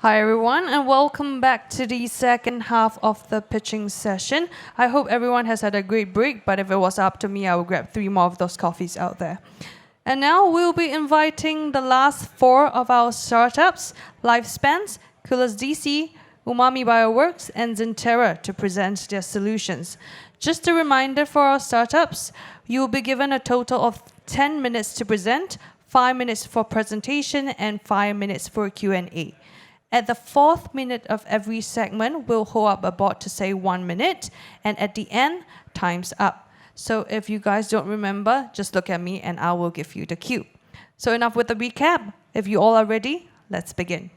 Hi everyone, and welcome back to the second half of the pitching session. I hope everyone has had a great break, but if it was up to me, I would grab 3 more of those coffees out there. And now we'll be inviting the last 4 of our startups, Lifespans, Kolas DC, Umami Bioworks, and Xinterra to present their solutions. Just a reminder for our startups, you will be given a total of 10 minutes to present, 5 minutes for presentation, and 5 minutes for Q&A. At the 4th minute of every segment, we'll hold up a board to say 1 minute, and at the end, time's up. So if you guys don't remember, just look at me and I will give you the cue. So enough with the recap. If you all are ready, let's begin.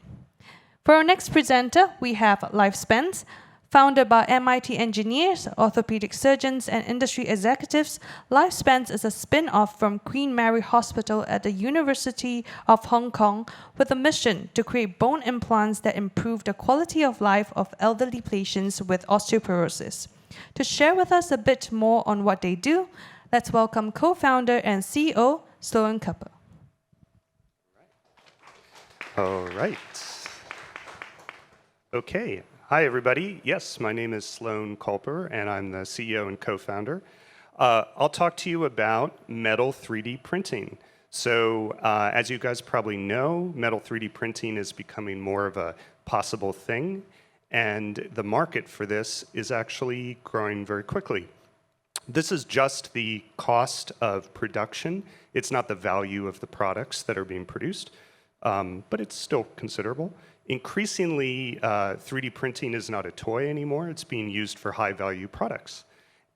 For our next presenter, we have Lifespans. Founded by MIT engineers, orthopedic surgeons, and industry executives, Lifespans is a spin-off from Queen Mary Hospital at the University of Hong Kong with a mission to create bone implants that improve the quality of life of elderly patients with osteoporosis. To share with us a bit more on what they do, let's welcome co-founder and CEO, Sloan Kupper. All right. Okay. Hi, everybody. Yes, my name is Sloan Kupper, and I'm the CEO and co-founder. I'll talk to you about metal 3D printing. So as you guys probably know, metal 3D printing is becoming more of a possible thing, and the market for this is actually growing very quickly. This is just the cost of production. It's not the value of the products that are being produced, but it's still considerable. Increasingly, 3D printing is not a toy anymore. It's being used for high-value products.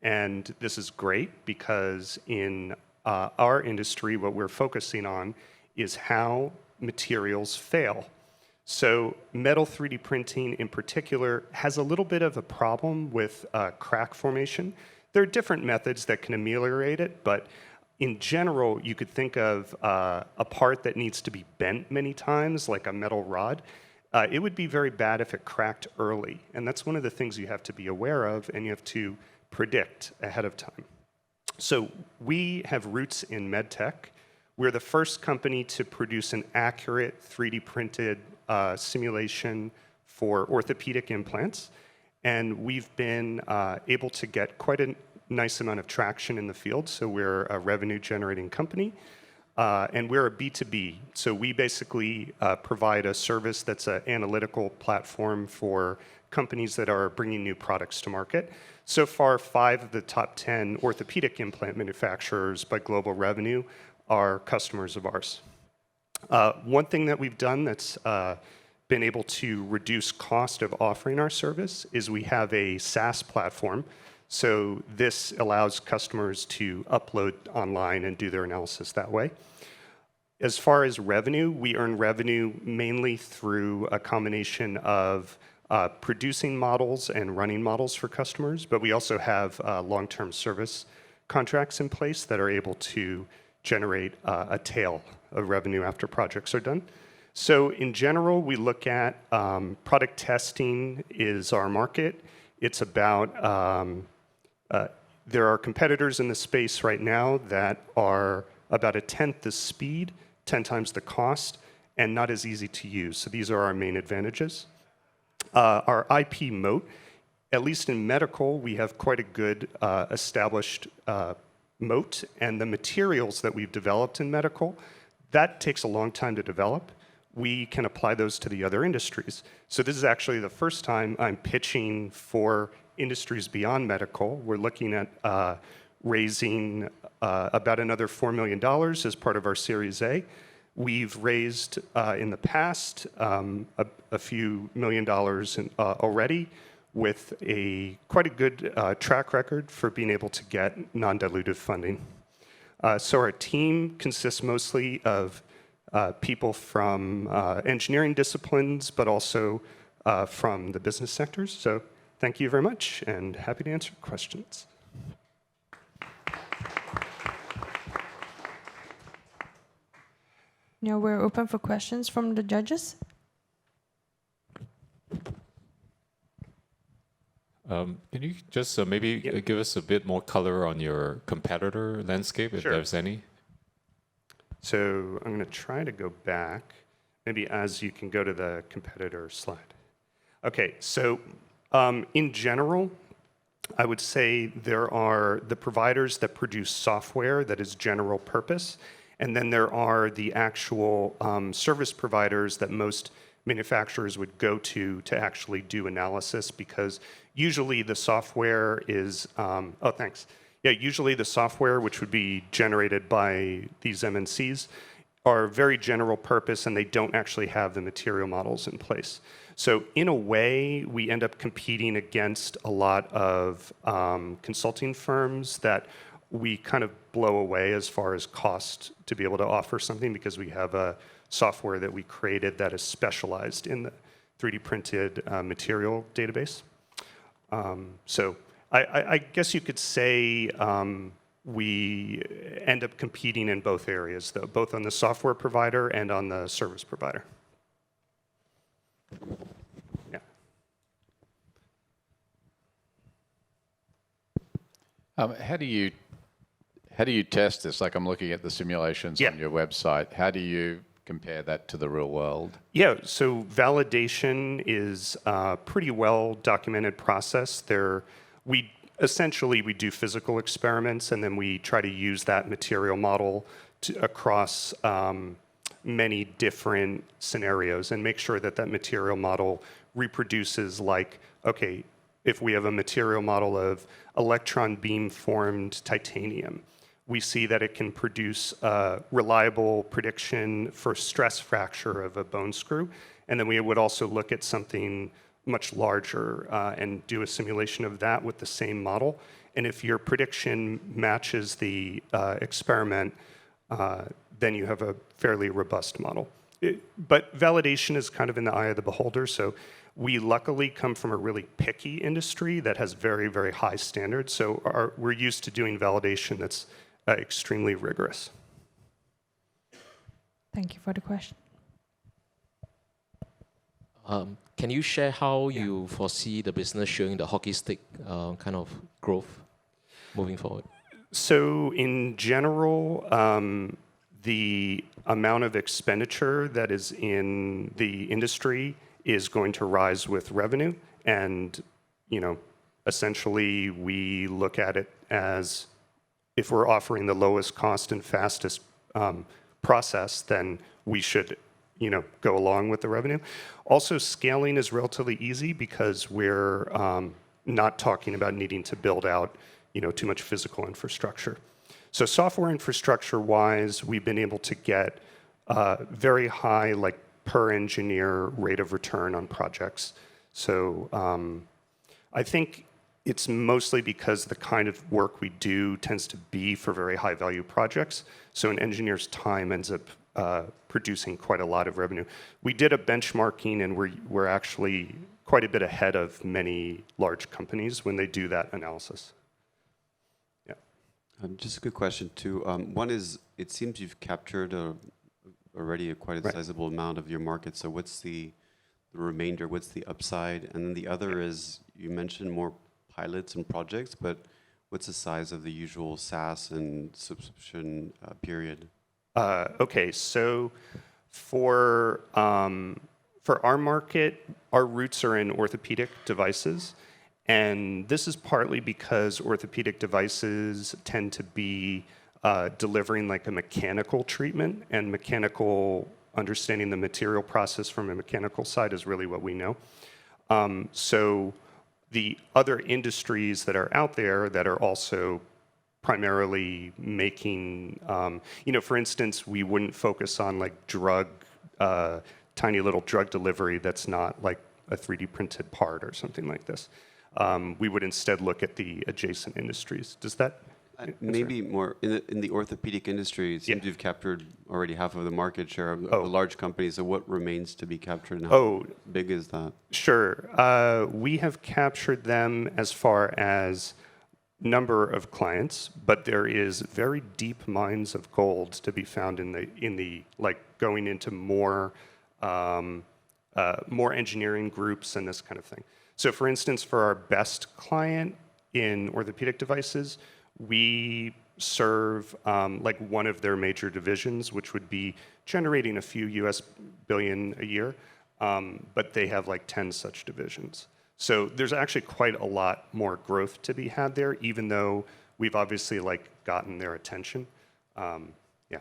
And this is great because in our industry, what we're focusing on is how materials fail. So metal 3D printing in particular has a little bit of a problem with crack formation. There are different methods that can ameliorate it, but in general, you could think of a part that needs to be bent many times, like a metal rod. It would be very bad if it cracked early. And that's one of the things you have to be aware of and you have to predict ahead of time. So we have roots in medtech. We're the first company to produce an accurate 3D printed simulation for orthopedic implants. And we've been able to get quite a nice amount of traction in the field. So we're a revenue generating company. And we're a B2B, so we basically provide a service that's an analytical platform for companies that are bringing new products to market. So far, 5 of the top 10 orthopedic implant manufacturers by global revenue are customers of ours. One thing that we've done that's been able to reduce cost of offering our service is we have a SaaS platform. So this allows customers to upload online and do their analysis that way. As far as revenue, we earn revenue mainly through a combination of producing models and running models for customers, but we also have long-term service contracts in place that are able to generate a tail of revenue after projects are done. So in general, we look at product testing is our market. It's about there are competitors in the space right now that are about 1/10 the speed, 10 times the cost, and not as easy to use. So these are our main advantages. Our IP moat, at least in medical, we have quite a good established moat, and the materials that we've developed in medical, that takes a long time to develop. We can apply those to the other industries. So this is actually the first time I'm pitching for industries beyond medical. We're looking at raising about another $4 million as part of our Series A. We've raised in the past a few $1 million already with quite a good track record for being able to get non-dilutive funding. So our team consists mostly of people from engineering disciplines, but also from the business sectors. So thank you very much, and happy to answer questions. Now we're open for questions from the judges. Can you just maybe give us a bit more color on your competitor landscape, if there's any? So I'm going to try to go back. maybe as you can go to the competitor slide. Okay, so in general, I would say there are the providers that produce software that is general purpose, and then there are the actual service providers that most manufacturers would go to actually do analysis, because usually the software is, oh, thanks. Yeah, usually the software, which would be generated by these MNCs, are very general purpose, and they don't actually have the material models in place. So in a way, we end up competing against a lot of consulting firms that we kind of blow away as far as cost to be able to offer something, because we have a software that we created that is specialized in the 3D printed material database. So I guess you could say we end up competing in both areas, though, both on the software provider and on the service provider. Yeah. How do you test this? Like, I'm looking at the simulations on your website. How do you compare that to the real world? Yeah, so validation is a pretty well documented process. Essentially, we do physical experiments, and then we try to use that material model across many different scenarios and make sure that that material model reproduces, like, okay, if we have a material model of electron beam formed titanium, we see that it can produce a reliable prediction for stress fracture of a bone screw. And then we would also look at something much larger and do a simulation of that with the same model. And if your prediction matches the experiment, then you have a fairly robust model. But validation is kind of in the eye of the beholder. So we luckily come from a really picky industry that has very, very high standards. So we're used to doing validation that's extremely rigorous. Thank you for the question. Can you share how you foresee the business showing the hockey stick kind of growth moving forward? So in general, the amount of expenditure that is in the industry is going to rise with revenue. And, essentially we look at it as, if we're offering the lowest cost and fastest process, then we should go along with the revenue. Also, scaling is relatively easy because we're not talking about needing to build out too much physical infrastructure. So software infrastructure-wise, we've been able to get very high, like, per engineer rate of return on projects. So I think it's mostly because the kind of work we do tends to be for very high value projects. So an engineer's time ends up producing quite a lot of revenue. We did a benchmarking, and we're actually quite a bit ahead of many large companies when they do that analysis. Yeah. Just a quick question too. One is, it seems you've captured already quite a sizable amount of your market. So what's the remainder? What's the upside? And then the other is, you mentioned more pilots and projects, but what's the size of the usual SaaS and subscription period? Okay, so for our market, our roots are in orthopedic devices. And this is partly because orthopedic devices tend to be delivering like a mechanical treatment, and understanding the material process from a mechanical side is really what we know. So the other industries that are out there that are also primarily making, for instance, we wouldn't focus on like tiny little drug delivery that's not like a 3D printed part or something like this. We would instead look at the adjacent industries. Does that? Maybe more in the orthopedic industry, it seems you've captured already half of the market share of the large companies. So what remains to be captured, and how big is that? Sure. We have captured them as far as number of clients, but there is very deep mines of gold to be found in the like going into more engineering groups and this kind of thing. So for instance, for our best client in orthopedic devices, we serve like one of their major divisions, which would be generating a few US billion a year, but they have like 10 such divisions. So there's actually quite a lot more growth to be had there, even though we've obviously like gotten their attention. Yeah.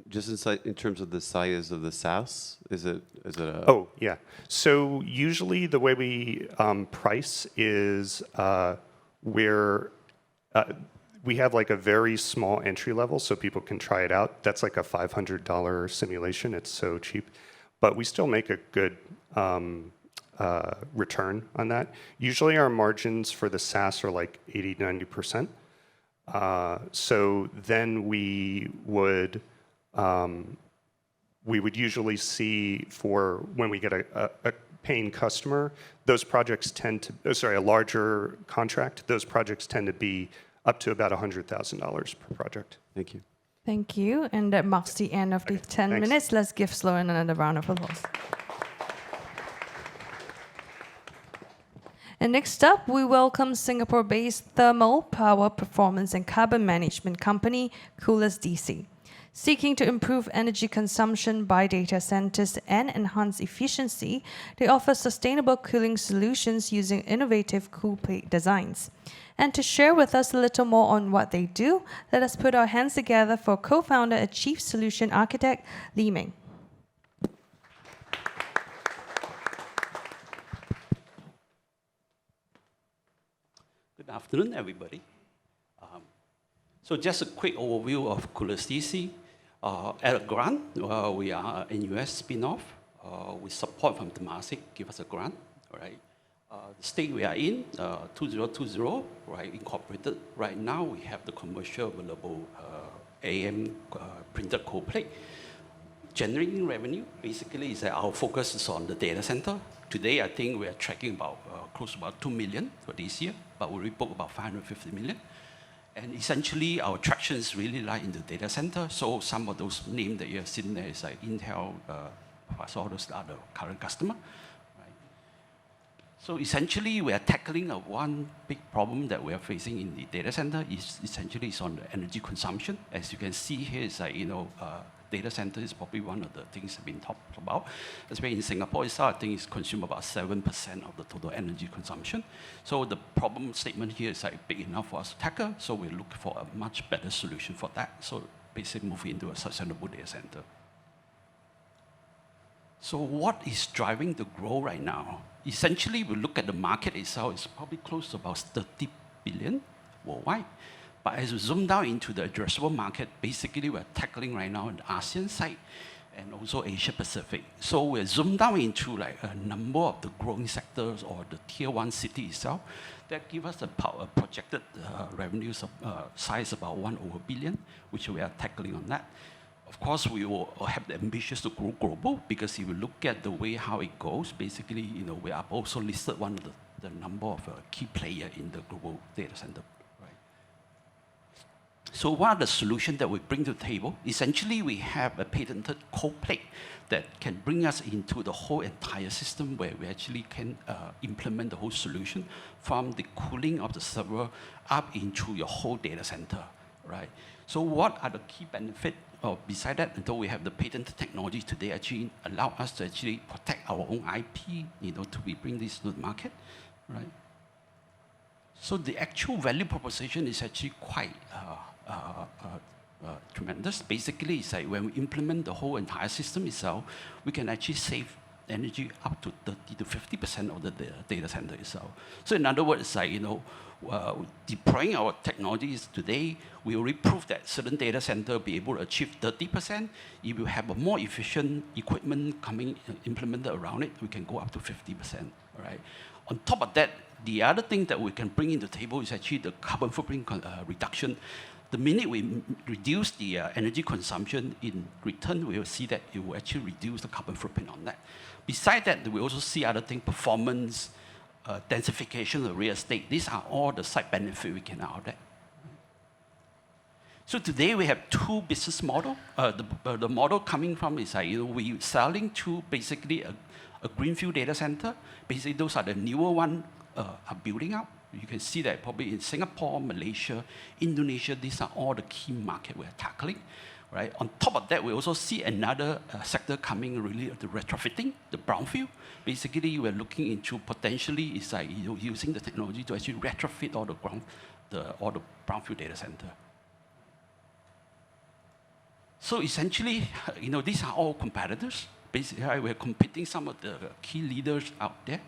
Just in terms of the size of the SaaS, is it a... Oh, yeah. So usually the way we price is we have like a very small entry level so people can try it out. That's like a $500 simulation. It's so cheap. But we still make a good return on that. Usually our margins for the SaaS are like 80-90%. So then we would usually see for when we get a paying customer, those projects tend to, a larger contract, those projects tend to be up to about $100,000 per project. Thank you. Thank you. And that marks the end of the 10 thanks. minutes. Let's give Sloan another round of applause. And next up, we welcome Singapore-based thermal, power, performance, and carbon management company, Kolas DC. Seeking to improve energy consumption by data centers and enhance efficiency, they offer sustainable cooling solutions using innovative cool plate designs. And to share with us a little more on what they do, let us put our hands together for co-founder and chief solution architect, Li Ming. Good afternoon, everybody. So just a quick overview of CoolestDC. At a grant, we are an NUS spin-off. With support from Temasek, give us a grant, all right? The state we are in, 2020, right, incorporated. Right now, we have the commercial available AM printed cold plate. Generating revenue, basically, is that our focus is on the data center. Today, I think we are tracking about close to about 2 million for this year, but we booked about 550 million. And essentially, our traction is really like in the data center. So some of those names that you have seen there is like Intel, all those are the current customer. Right? So essentially, we are tackling one big problem that we are facing in the data center is essentially is on the energy consumption. As you can see here, it's like, data center is probably one of the things that have been talked about. Especially in Singapore itself, I think it's consumed about 7% of the total energy consumption. So the problem statement here is like big enough for us to tackle, so we look for a much better solution for that. So basically move into a sustainable data center. So what is driving the growth right now? Essentially, we look at the market itself, it's probably close to about 30 billion worldwide. But as we zoom down into the addressable market, basically we're tackling right now in the ASEAN side and also Asia Pacific. So we're zoomed down into like a number of the growing sectors or the tier 1 city itself that give us a projected revenue size about 1 over billion, which we are tackling on that. Of course, we will have the ambitions to grow global because if you look at the way how it goes, basically, we are also listed one of the number of key players in the global data center. So what are the solutions that we bring to the table? Essentially, we have a patented cold plate that can bring us into the whole entire system where we actually can implement the whole solution from the cooling of the server up into your whole data center, right? So what are the key benefits? Beside that, though we have the patented technology today actually allow us to actually protect our own IP, to bring this to the market, right? So the actual value proposition is actually quite tremendous. Basically, it's like when we implement the whole entire system itself, we can actually save energy up to 30 to 50% of the data center itself. So in other words, it's like, deploying our technologies today, we already proved that certain data center be able to achieve 30%. If you have a more efficient equipment implemented around it, we can go up to 50%, right? On top of that, the other thing that we can bring into the table is actually the carbon footprint reduction. The minute we reduce the energy consumption, in return, we will see that it will actually reduce the carbon footprint on that. Besides that, we also see other things, performance, densification of real estate. These are all the side benefits we can out of that. So today we have two business models. The model coming from is like, we're selling to basically a greenfield data center. Basically, those are the newer ones are building up. You can see that probably in Singapore, Malaysia, Indonesia, these are all the key markets we're tackling. right? On top of that, we also see another sector coming really the retrofitting, the brownfield. Basically, we're looking into potentially it's like using the technology to actually retrofit all the brownfield data center. So essentially, these are all competitors. Basically, we're competing some of the key leaders out there.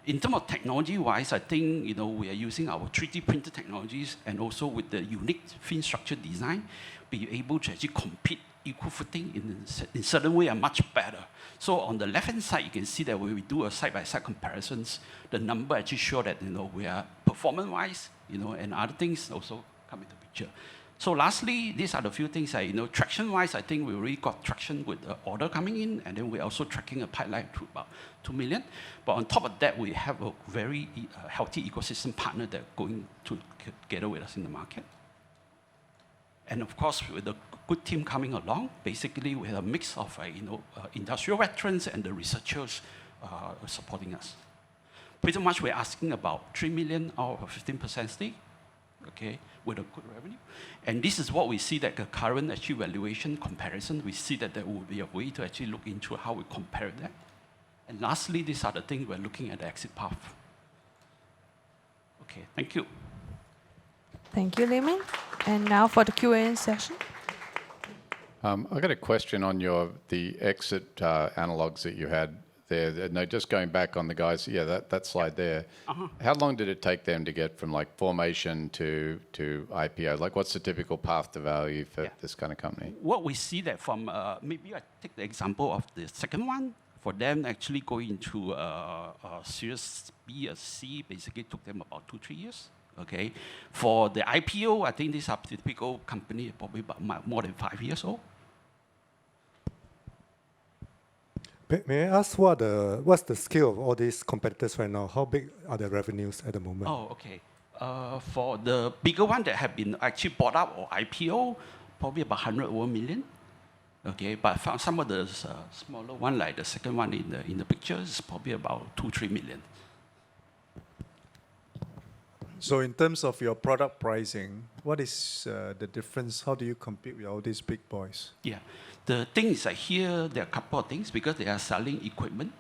In terms of technology-wise, I think we are using our 3D printer technologies and also with the unique fin structure design, be able to actually compete equal footing in certain way are much better. So on the left-hand side, you can see that when we do a side-by-side comparisons, the number actually show that we are performance-wise, and other things also come into picture. So lastly, these are the few things traction-wise, I think we already got traction with the order coming in, and then we're also tracking a pipeline to about 2 million. But on top of that, we have a very healthy ecosystem partner that are going together with us in the market. And of course, with the good team coming along, basically we have a mix of industrial veterans and the researchers supporting us. Pretty much we're asking about 3 million out of 15% stake, okay, with a good revenue. And this is what we see that the current actually valuation comparison, we see that there will be a way to actually look into how we compare that. And lastly, these are the things we're looking at the exit path. Okay, thank you. Thank you, Lee-Min. And now for the Q&A session. I got a question on the exit analogs that you had there. No, just going back on the guys, that slide there. How long did it take them to get from like formation to IPO? Like, what's the typical path to value for this kind of company? What we see that from, maybe I take the example of the second one. For them actually going into Series B or C, basically took them about 2-3 years. Okay, for the IPO, I think these are typical company, probably about more than 5 years old. May I ask what's the scale of all these competitors right now? How big are their revenues at the moment? Oh, okay. For the bigger one that have been actually bought up or IPO, probably about 100 million. Okay, but for some of the smaller one, like the second one in the picture, is probably about 2-3 million. So in terms of your product pricing, what is the difference? How do you compete with all these big boys? Yeah, the thing is that here, there are a couple of things because they are selling equipment,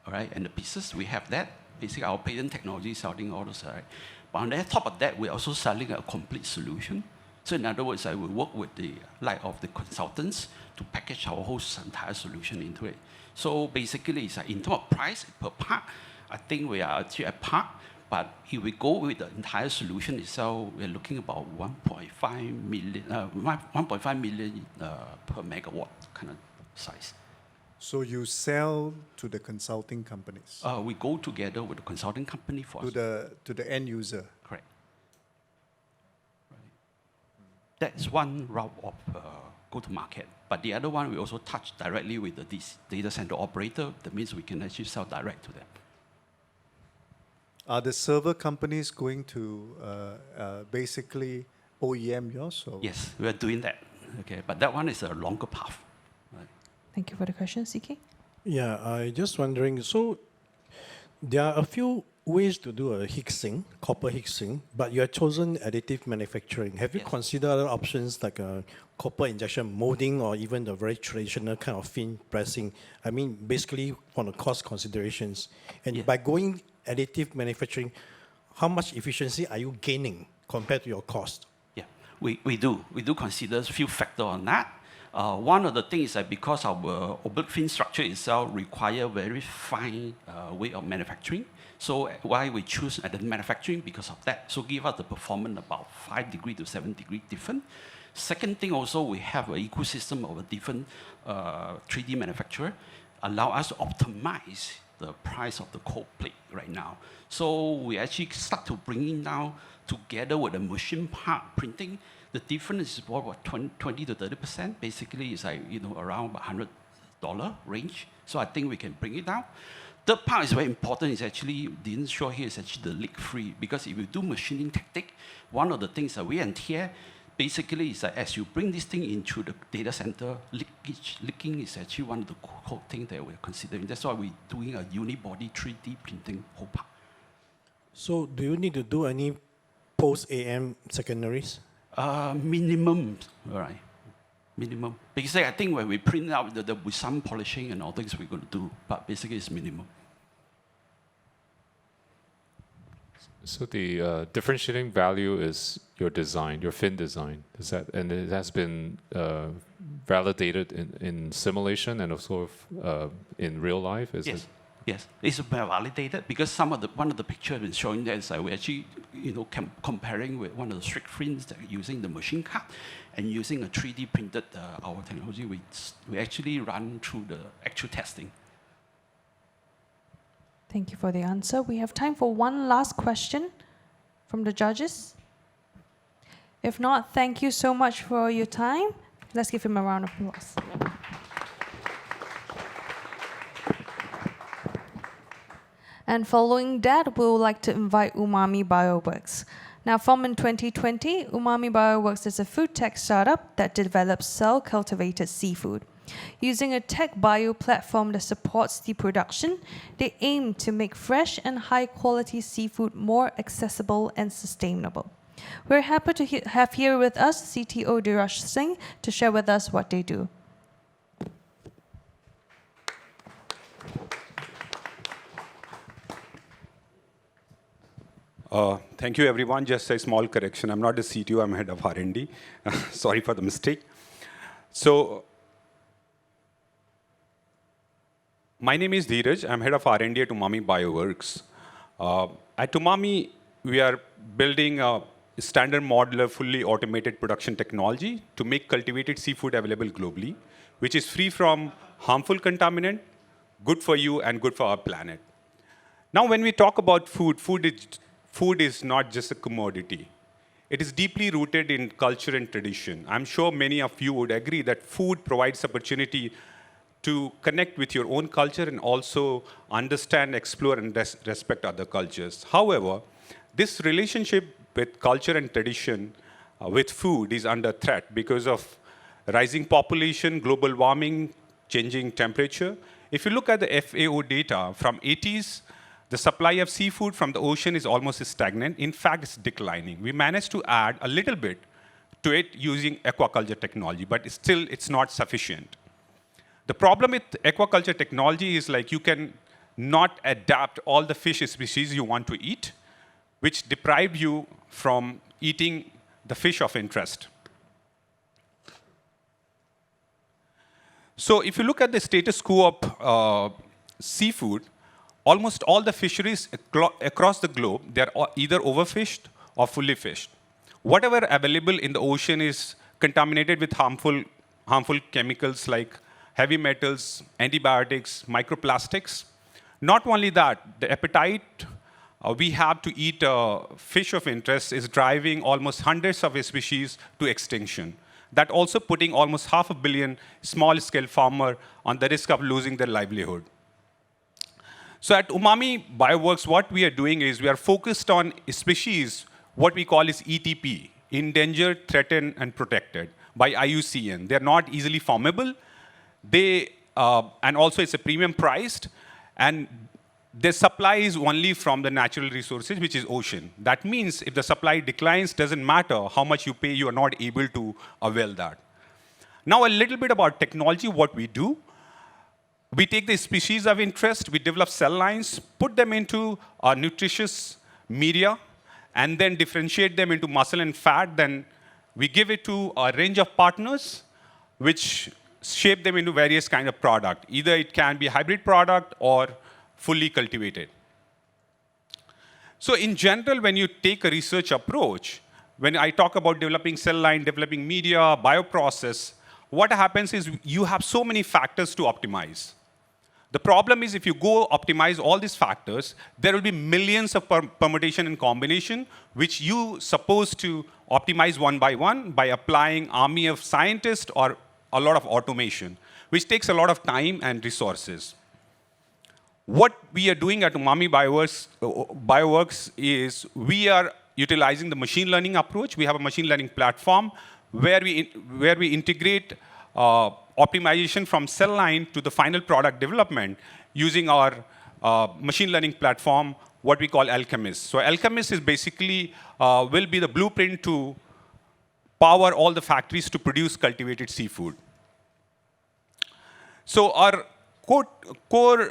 all right, and the pieces, we have that. Basically, our patent technology is selling all those, right? But on the top of that, we're also selling a complete solution. So in other words, I will work with the of the consultants to package our whole entire solution into it. So basically, it's in terms of price per part, I think we are actually at par. But if we go with the entire solution itself, we're looking about 1.5 million, 1.5 million per megawatt kind of size. So you sell to the consulting companies? We go together with the consulting company for to the end user? Correct. Right. That's one route of go-to-market. But the other one, we also touch directly with the data center operator. That means we can actually sell direct to them. Are the server companies going to basically OEM yours? Or? Yes, we are doing that. Okay, but that one is a longer path. Right. Thank you for the question, CK. Yeah, I just wondering, so there are a few ways to do a heat sink, copper heat sink, but you have chosen additive manufacturing. Have you considered other options like copper injection molding or even the very traditional kind of fin pressing? I mean, basically from the cost considerations. And by going additive manufacturing, how much efficiency are you gaining compared to your cost? Yeah, we do consider a few factors on that. One of the things is that because our oblique fin structure itself require very fine way of manufacturing. So why we choose additive manufacturing? Because of that. So give us the performance about 5 degrees to 7 degrees different. Second thing also, we have an ecosystem of a different 3D manufacturer, allow us to optimize the price of the cold plate right now. So we actually start to bring in now together with the machine part printing. The difference is about 20 to 30%. Basically, it's like around $100 range. So I think we can bring it down. Third part is very important. Is actually didn't show here is actually the leak free, because if you do machining tactic, one of the things that we here basically is that as you bring this thing into the data center, leaking is actually one of the core things that we're considering. That's why we're doing a unibody 3D printing whole part. So do you need to do any post-AM secondaries? Minimum, all right. Minimum. Basically, I think when we print out, there'll be some polishing and all things we're going to do, but basically it's minimum. So the differentiating value is your design, your fin design. Is that, and it has been validated in simulation and also in real life? Is Yes. it? Yes, it's validated because one of the pictures been showing that is we're actually, comparing with one of the strict fins that are using the machine cut and using a 3D printed our technology. We actually run through the actual testing. Thank you for the answer. We have time for one last question from the judges. If not, thank you so much for your time. Let's give him a round of applause. And following that, we would like to invite Umami Bioworks. Now, formed in 2020, Umami Bioworks is a food tech startup that develops cell-cultivated seafood. Using a tech bio platform that supports the production, they aim to make fresh and high-quality seafood more accessible and sustainable. We're happy to have here with us CTO Dheeraj Singh to share with us what they do. Thank you, everyone. Just a small correction. I'm not the CTO. I'm head of R&D. Sorry for the mistake. So, my name is Dheeraj. I'm head of R&D at Umami Bioworks. At Umami, we are building a standard modular, fully automated production technology to make cultivated seafood available globally, which is free from harmful contaminant, good for you, and good for our planet. Now, when we talk about food is not just a commodity. It is deeply rooted in culture and tradition. I'm sure many of you would agree that food provides opportunity to connect with your own culture and also understand, explore, and respect other cultures. However, this relationship with culture and tradition with food is under threat because of rising population, global warming, changing temperature. If you look at the FAO data from 80s, the supply of seafood from the ocean is almost stagnant. In fact, it's declining. We managed to add a little bit to it using aquaculture technology, but still it's not sufficient. The problem with aquaculture technology is like you can not adapt all the fish species you want to eat, which deprive you from eating the fish of interest. So if you look at the status quo of seafood, almost all the fisheries across the globe, they're either overfished or fully fished. Whatever available in the ocean is contaminated with harmful chemicals like heavy metals, antibiotics, microplastics. Not only that, the appetite we have to eat fish of interest is driving almost hundreds of species to extinction. That also putting almost 500 million small-scale farmers on the risk of losing their livelihood. So at Umami Bioworks, what we are doing is we are focused on species, what we call is ETP, endangered, threatened, and protected by IUCN. They're not easily farmable. And also it's a premium priced, and their supply is only from the natural resources, which is ocean. That means if the supply declines, doesn't matter how much you pay, you are not able to avail that. Now a little bit about technology, what we do. We take the species of interest, we develop cell lines, put them into a nutritious media, and then differentiate them into muscle and fat. Then we give it to a range of partners, which shape them into various kind of product. Either it can be a hybrid product or fully cultivated. So in general, when you take a research approach, when I talk about developing cell line, developing media, bioprocess, what happens is you have so many factors to optimize. The problem is if you go optimize all these factors, there will be millions of permutation and combination, which you supposed to optimize one by applying army of scientists or a lot of automation, which takes a lot of time and resources. What we are doing at Umami Bioworks is we are utilizing the machine learning approach. We have a machine learning platform where we integrate optimization from cell line to the final product development using our machine learning platform, what we call Alchemist. So Alchemist is basically will be the blueprint to power all the factories to produce cultivated seafood. So our core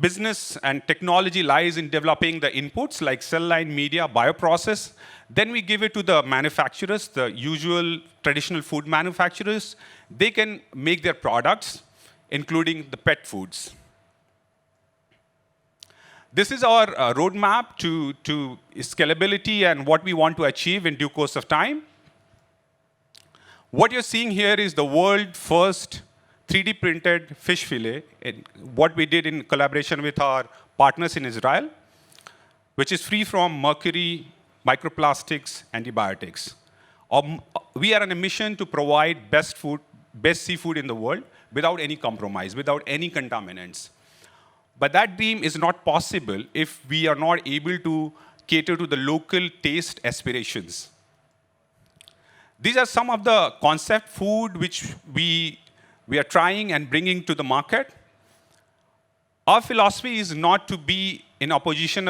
business and technology lies in developing the inputs like cell line, media, bioprocess. Then we give it to the manufacturers, the usual traditional food manufacturers. They can make their products, including the pet foods. This is our roadmap to scalability and what we want to achieve in due course of time. What you're seeing here is the world first 3D printed fish fillet, what we did in collaboration with our partners in Israel, which is free from mercury, microplastics, antibiotics. We are on a mission to provide best seafood in the world without any compromise, without any contaminants. But that dream is not possible if we are not able to cater to the local taste aspirations. These are some of the concept food which we are trying and bringing to the market. Our philosophy is not to be in opposition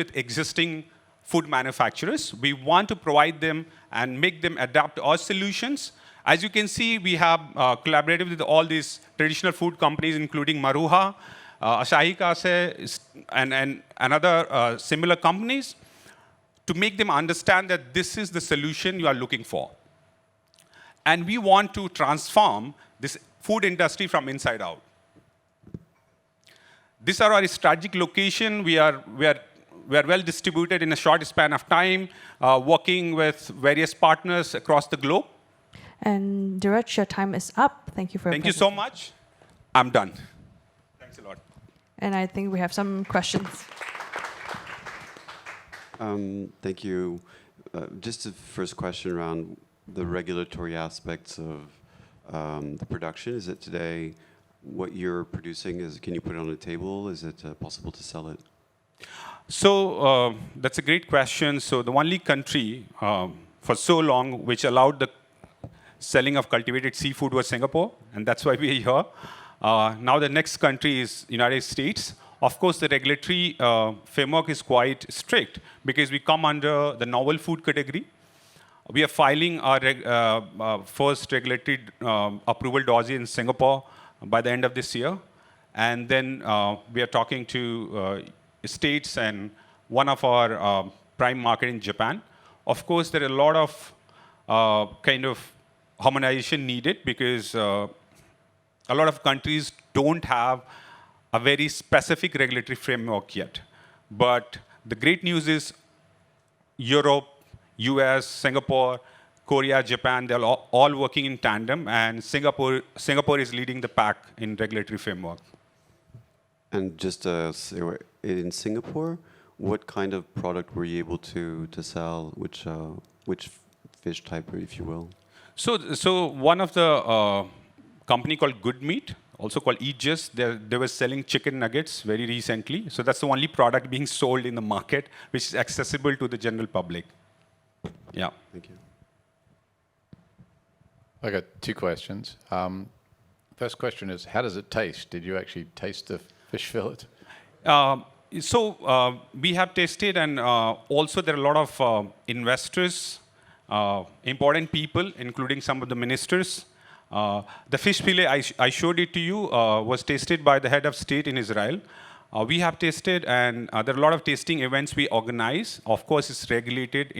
with existing food manufacturers. We want to provide them and make them adapt our solutions. As you can see, we have collaborated with all these traditional food companies, including Maruha, Asahi Kase, and other similar companies, to make them understand that this is the solution you are looking for. And we want to transform this food industry from inside out. These are our strategic location. We are well distributed in a short span of time, working with various partners across the globe. And Diraj, your time is up. Thank you for your Thank you so much. I'm done. Thanks a lot. And I think we have some questions. Thank you. Just a first question around the regulatory aspects of the production. Is it today what you're producing? Can you put it on a table? Is it possible to sell it? So that's a great question. So the only country for so long which allowed the selling of cultivated seafood was Singapore, and that's why we are here. Now the next country is United States. Of course, the regulatory framework is quite strict because we come under the novel food category. We are filing our first regulatory approval dossier in Singapore by the end of this year. And then we are talking to states and one of our prime market in Japan. Of course, there are a lot of kind of harmonization needed because a lot of countries don't have a very specific regulatory framework yet. But the great news is Europe, US, Singapore, Korea, Japan, they're all working in tandem, and Singapore is leading the pack in regulatory framework. And just in Singapore, what kind of product were you able to sell? Which fish type, if you will? So one of the company called Good Meat, also called Eat Just, they were selling chicken nuggets very recently. So that's the only product being sold in the market which is accessible to the general public. Yeah. Thank you. I got two questions. First question is, how does it taste? Did you actually taste the fish fillet? We have tasted, and also there are a lot of investors, important people, including some of the ministers. The fish fillet, I showed it to you, was tasted by the head of state in Israel. We have tasted, and there are a lot of tasting events we organize. Of course, it's regulated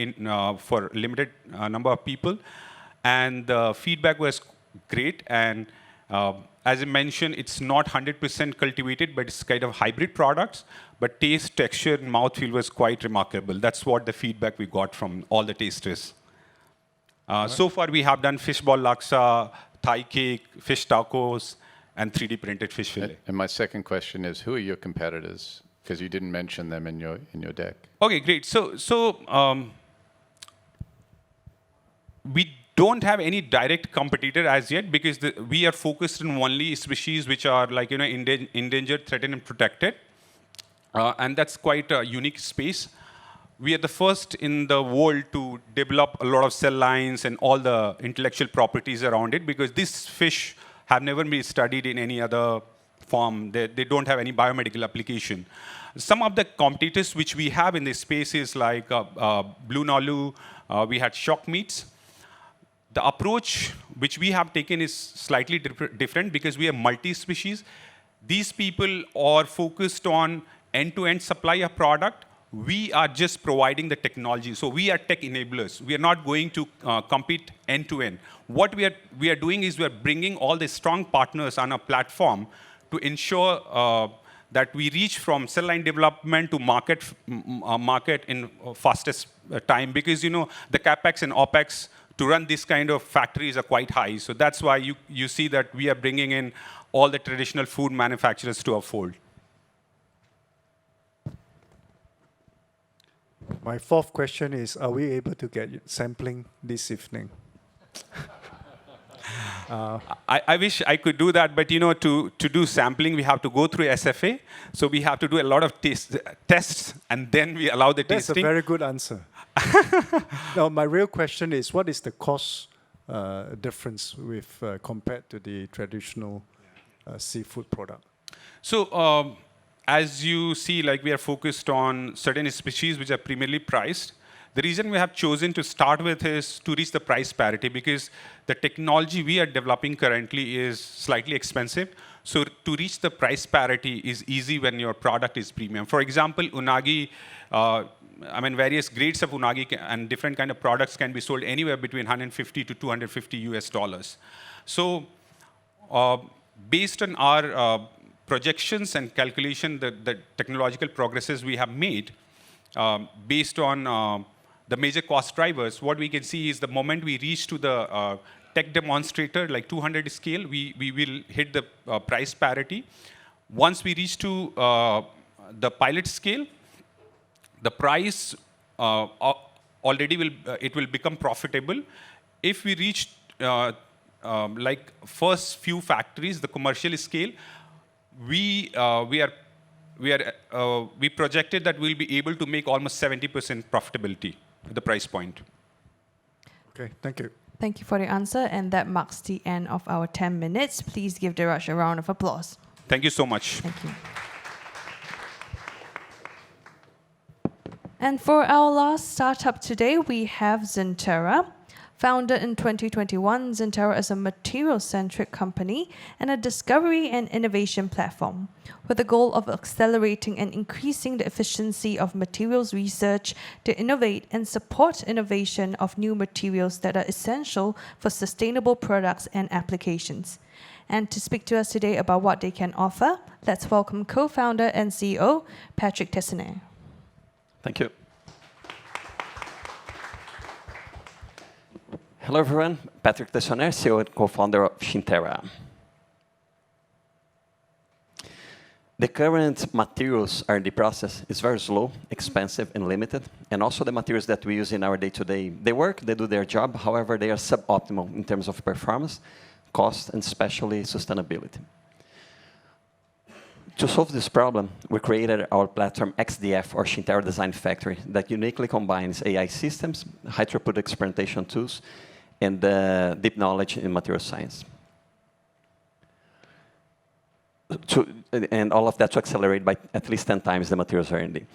for limited number of people. And the feedback was great. And as I mentioned, it's not 100% cultivated, but it's kind of hybrid products. But taste, texture, and mouthfeel was quite remarkable. That's what the feedback we got from all the tasters. So far, we have done fish ball laksa, Thai cake, fish tacos, and 3D printed fish fillet. And my second question is, who are your competitors? Because you didn't mention them in your deck. Okay, great. So we don't have any direct competitor as yet because we are focused on only species which are like endangered, threatened, and protected, and that's quite a unique space. We are the first in the world to develop a lot of cell lines and all the intellectual properties around it because these fish have never been studied in any other form. They don't have any biomedical application. Some of the competitors which we have in this space is like Blue Nalu, we had shock meats. The approach which we have taken is slightly different because we are multi-species. These people are focused on end-to-end supply of product. We are just providing the technology. So we are tech enablers. We are not going to compete end-to-end. What we are doing is we are bringing all the strong partners on a platform to ensure that we reach from cell line development to market in fastest time. Because the capex and opex to run this kind of factories are quite high. So that's why you see that we are bringing in all the traditional food manufacturers to our fold. My fourth question is, are we able to get sampling this evening? I wish I could do that, but to do sampling, we have to go through SFA. So we have to do a lot of tests, and then we allow the That's tasting. a very good answer. Now, my real question is, what is the cost difference with compared to the traditional seafood product? So as you see, we are focused on certain species which are primarily priced. The reason we have chosen to start with is to reach the price parity, because the technology we are developing currently is slightly expensive. So to reach the price parity is easy when your product is premium. For example, unagi, various grades of unagi and different kind of products can be sold anywhere between 150 to 250 US dollars. So based on our projections and calculation, the technological progresses we have made, based on the major cost drivers, what we can see is the moment we reach to the tech demonstrator, like 200 scale, we will hit the price parity. Once we reach to the pilot scale, the price already will become profitable. If we reach first few factories, the commercial scale, we projected that we'll be able to make almost 70% profitability at the price point. Okay, thank you. Thank you for the answer, and that marks the end of our 10 minutes. Please give Diraj a round of applause. Thank you so much. Thank you. And for our last startup today, we have Xinterra. Founded in 2021, Xinterra is a material-centric company and a discovery and innovation platform with the goal of accelerating and increasing the efficiency of materials research to innovate and support innovation of new materials that are essential for sustainable products and applications. And to speak to us today about what they can offer, let's welcome co-founder and CEO, Patrick Tessonnet. Thank you. Hello, everyone. Patrick Tessonnet, CEO and co-founder of Xinterra. The current materials R&D process is very slow, expensive, and limited. And also the materials that we use in our day-to-day, they work, they do their job. However, they are suboptimal in terms of performance, cost, and especially sustainability. To solve this problem, we created our platform XDF, or Xinterra Design Factory, that uniquely combines AI systems, high-throughput experimentation tools, and deep knowledge in material science. And all of that to accelerate by at least 10 times the materials R&D.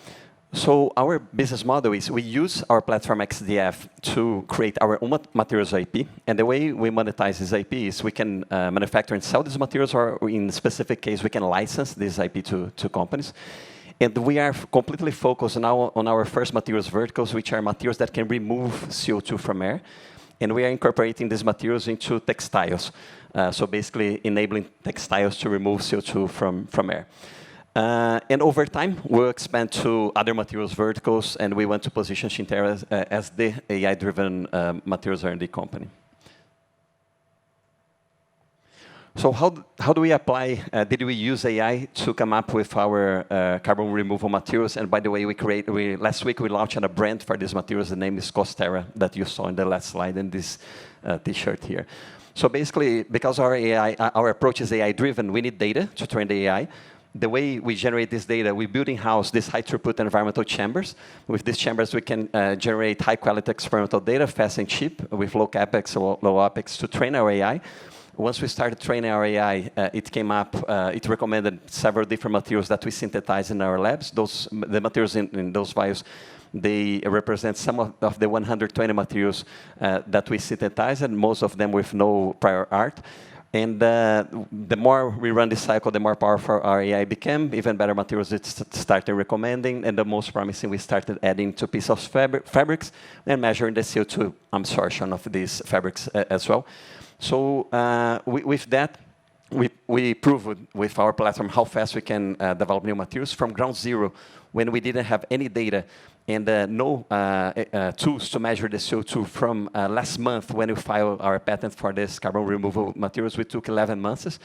So our business model is we use our platform XDF to create our own materials IP. And the way we monetize this IP is we can manufacture and sell these materials, or in specific case, we can license this IP to companies. And we are completely focused now on our first materials verticals, which are materials that can remove CO2 from air. And we are incorporating these materials into textiles. So basically enabling textiles to remove CO2 from air. And over time, we'll expand to other materials verticals, and we want to position Xinterra as the AI-driven materials R&D company. So how do we apply, did we use AI to come up with our carbon removal materials? And by the way, last week we launched a brand for these materials. The name is CoolestDC, that you saw in the last slide in this t-shirt here. So basically, because our approach is AI-driven, we need data to train the AI. The way we generate this data, we build in-house these high-throughput environmental chambers. With these chambers, we can generate high-quality experimental data, fast and cheap, with low capex or low opex to train our AI. Once we started training our AI, it came up, it recommended several different materials that we synthesize in our labs. The materials in those vials, they represent some of the 120 materials that we synthesize, and most of them with no prior art. And the more we run this cycle, the more powerful our AI became. Even better materials it started recommending, and the most promising we started adding to pieces of fabrics and measuring the CO2 absorption of these fabrics as well. So with that, we proved with our platform how fast we can develop new materials from ground zero when we didn't have any data and no tools to measure the CO2 from last month when we filed our patent for this carbon removal materials. We took 11 months.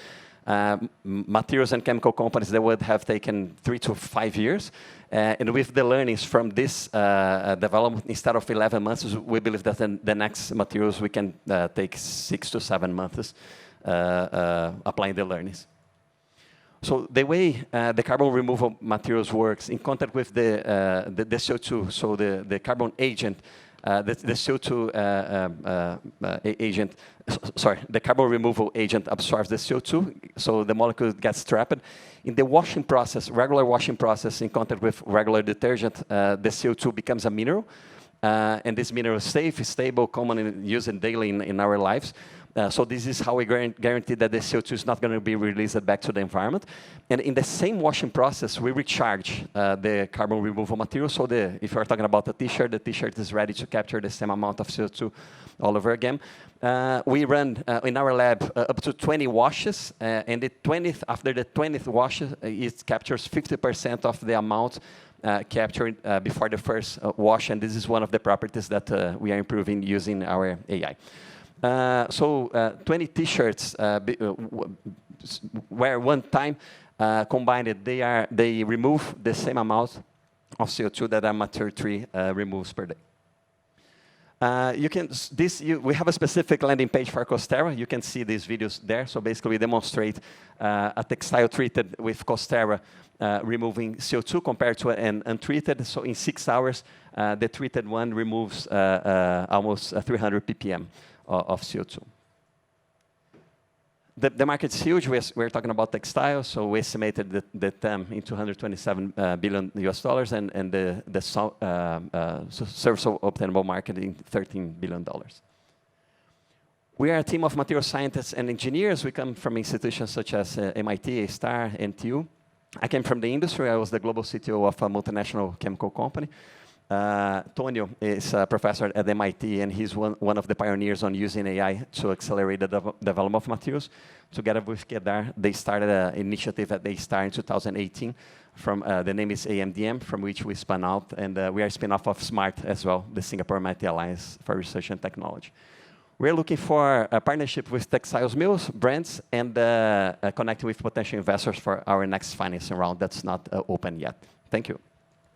Materials and chemical companies that would have taken 3 to 5 years. And with the learnings from this development, instead of 11 months, we believe that the next materials we can take 6 to 7 months applying the learnings. So the way the carbon removal materials works in contact with the CO2, so the carbon agent, the CO2 agent, sorry, the carbon removal agent absorbs the CO2, so the molecule gets trapped. In the washing process, regular washing process in contact with regular detergent, the CO2 becomes a mineral, and this mineral is safe, stable, common, used daily in our lives. So this is how we guarantee that the CO2 is not going to be released back to the environment. And in the same washing process, we recharge the carbon removal material. So if you're talking about the T-shirt is ready to capture the same amount of CO2 all over again. We run in our lab up to 20 washes, and after the 20th wash, it captures 50% of the amount captured before the first wash, and this is one of the properties that we are improving using our AI. 20 T-shirts where one time combined, they remove the same amount of CO2 that a mature tree removes per day. We have a specific landing page for CoolestDC. You can see these videos there. So basically, we demonstrate a textile treated with CoolestDC removing CO2 compared to an untreated. So in 6 hours, the treated one removes almost 300 ppm of CO2. The market's huge. We're talking about textiles, so we estimated the TAM in $227 billion US, and the serviceable obtainable market in $13 billion. We are a team of material scientists and engineers. We come from institutions such as MIT, A-STAR, NTU. I came from the industry. I was the global CTO of a multinational chemical company. Tonio is a professor at MIT, and he's one of the pioneers on using AI to accelerate the development of materials. Together with Kedar, they started an initiative at A-STAR in 2018. The name is AMDM, from which we spun out, and we are a spin-off of SMART as well, the Singapore MIT Alliance for Research and Technology. We're looking for a partnership with textiles mills, brands, and connecting with potential investors for our next financing round that's not open yet. Thank you.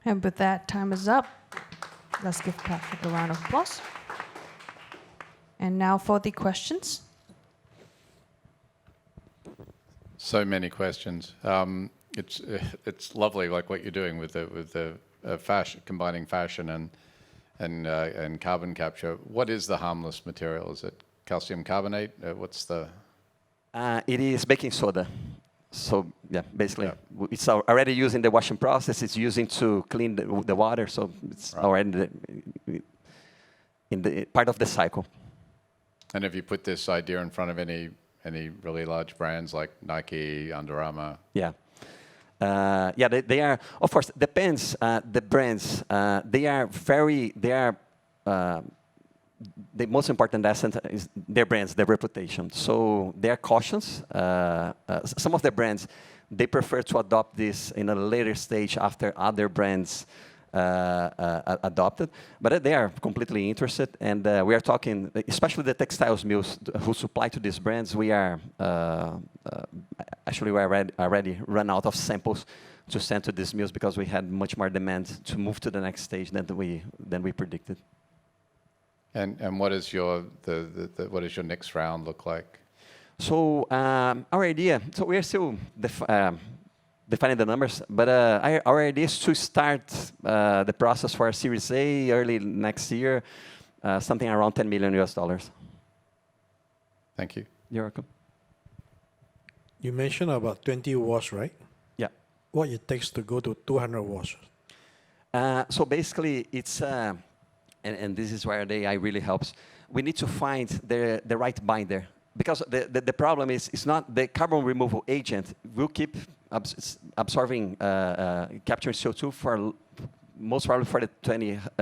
And with that, time is up. Let's give Patrick a round of applause. And now for the questions. So many questions. It's lovely, like what you're doing with the fashion, combining fashion and carbon capture. What is the harmless material? Is it calcium carbonate? What's the? It is baking soda. So yeah, basically, it's already used in the washing process. It's using to clean the water, so it's already in the part of the cycle. And have you put this idea in front of any really large brands like Nike, Under Armour? Yeah. They are, of course, depends, the brands, the most important asset is their brands, their reputation. So they are cautious. Some of the brands, they prefer to adopt this in a later stage after other brands adopted. But they are completely interested. And we are talking, especially the textiles mills who supply to these brands, we are, actually we already run out of samples to send to these mills because we had much more demand to move to the next stage than we predicted. And what is your next round look like? So our idea, so we are still defining the numbers, but our idea is to start the process for a Series A early next year, something around $10 million US. Thank you. You're welcome. You mentioned about 20 watts, right? Yeah. What it takes to go to 200 watts? So basically, it's, and this is where the AI really helps. We need to find the right binder. Because the problem is, it's not the carbon removal agent will keep absorbing, capturing CO2 for most probably for the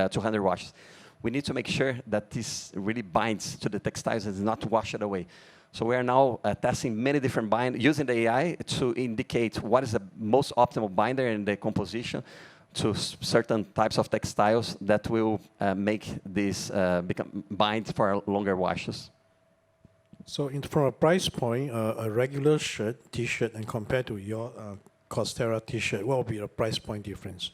200 watts. We need to make sure that this really binds to the textiles and does not wash it away. So we are now testing many different binders, using the AI to indicate what is the most optimal binder in the composition to certain types of textiles that will make this bind for longer washes. So from a price point, a regular shirt, T-shirt, and compared to your CoolestDC T-shirt, what will be the price point difference?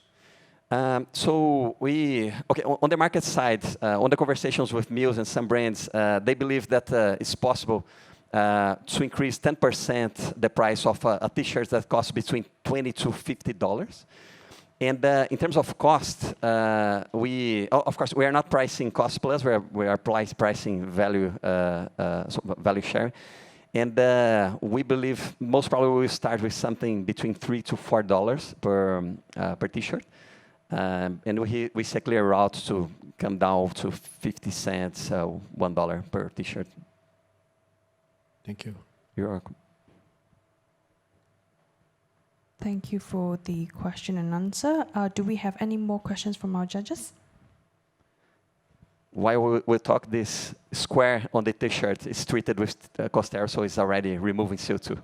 So on the market side, on the conversations with mills and some brands, they believe that it's possible to increase 10% the price of a T-shirt that costs between $20 to $50. And in terms of cost, of course, we are not pricing cost plus, we are pricing value, value sharing. And we believe most probably we will start with something between $3 to $4 per T-shirt. And we see a clear route to come down to 50 cents, $1 per T-shirt. Thank you. You're welcome. Thank you for the question and answer. Do we have any more questions from our judges? While we talk, this square on the T-shirt is treated with CoolestDC, so it's already removing CO2.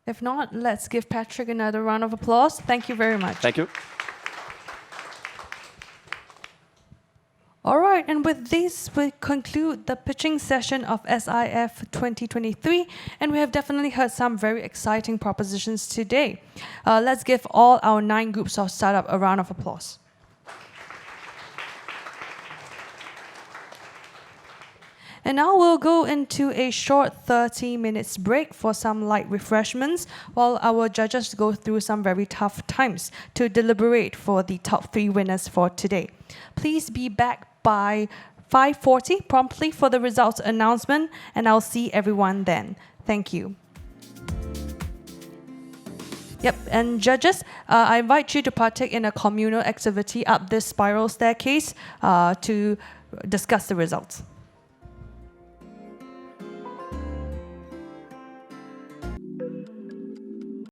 If not, let's give Patrick another round of applause. Thank you very much. Thank you. All right, and with this, we conclude the pitching session of SIF 2023, and we have definitely heard some very exciting propositions today. Let's give all our 9 groups of startup a round of applause. And now we'll go into a short 30 minutes break for some light refreshments while our judges go through some very tough times to deliberate for the top 3 winners for today. Please be back by 5:40 promptly for the results announcement, and I'll see everyone then. Thank you. Yep, and judges, I invite you to partake in a communal activity up this spiral staircase to discuss the results.